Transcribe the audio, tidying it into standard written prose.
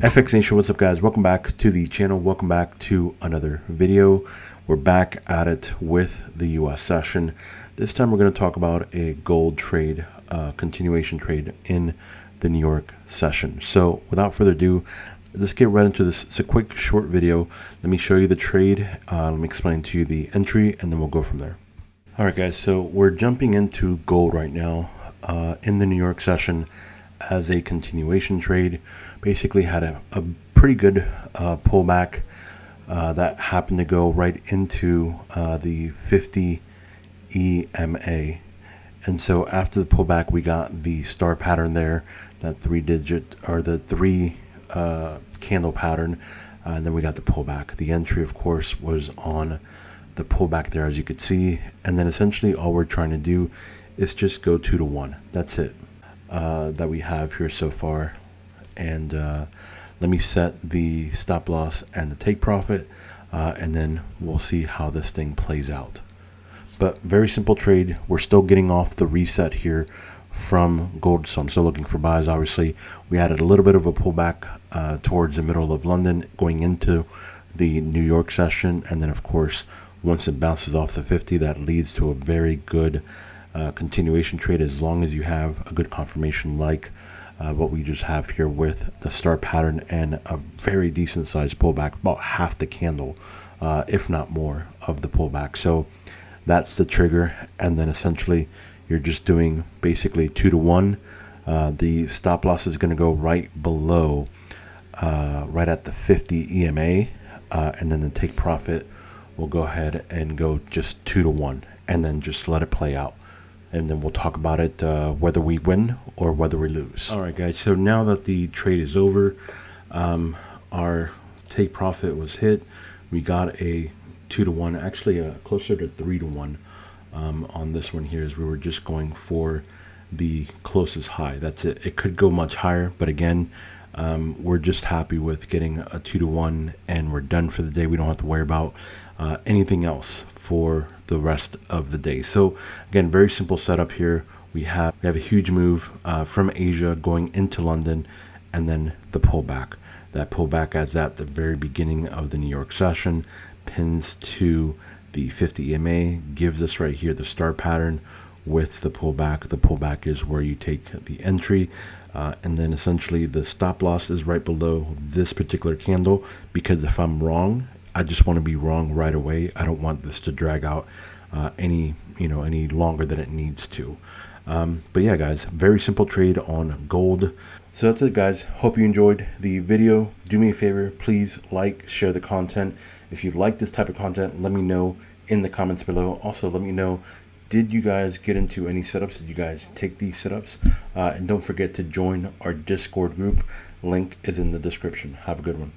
FX Nation, what's up guys? Welcome back to the channel. Welcome back to another video. We're back at it with the US session. This time we're going to talk about a gold trade, continuation trade in the New York session. So without further ado, let's get right into this. It's a quick short video. Let me show you the trade. Let me explain to you the entry and then we'll go from there. All right guys, so we're jumping into gold right now in the New York session as a continuation trade. Basically had a pretty good pullback that happened to go right into the 50 EMA. And so after the pullback, we got the star pattern there, that three candle pattern, and then we got the pullback. The entry, of course, was on the pullback there, as you could see. And then essentially all we're trying to do is just go 2 to 1. That's it that we have here so far. And let me set the stop loss and the take profit, and then we'll see how this thing plays out. But very simple trade. We're still getting off the reset here from gold, so I'm still looking for buys. Obviously we added a little bit of a pullback towards the middle of London going into the New York session, and then of course once it bounces off the 50, that leads to a very good continuation trade, as long as you have a good confirmation like what we just have here with the star pattern and a very decent sized pullback, about half the candle, if not more, of the pullback. So that's the trigger, and then essentially you're just doing basically 2 to 1. The stop loss is going to go right below, right at the 50 EMA, and then the take profit will go ahead and go just 2 to 1, and then just let it play out. And then we'll talk about it, whether we win or whether we lose. All right, guys. So now that the trade is over, our take profit was hit. We got a 2 to 1, actually closer to 3 to 1 on this one here, as we were just going for the closest high. That's it. It could go much higher, but again, we're just happy with getting a 2 to 1, and we're done for the day. We don't have to worry about anything else for the rest of the day. So again, very simple setup here. We have a huge move from Asia going into London, and then the pullback. That pullback, as at the very beginning of the New York session, pins to the 50 EMA, gives us right here the star pattern with the pullback. The pullback is where you take the entry, and then essentially the stop loss is right below this particular candle, because if I'm wrong, I just want to be wrong right away. I don't want this to drag out any longer than it needs to. But yeah, guys, very simple trade on gold. So that's it, guys. Hope you enjoyed the video. Do me a favor, please like, share the content. If you like this type of content, let me know in the comments below. Also, let me know, did you guys get into any setups? Did you guys take these setups? And don't forget to join our Discord group. Link is in the description. Have a good one.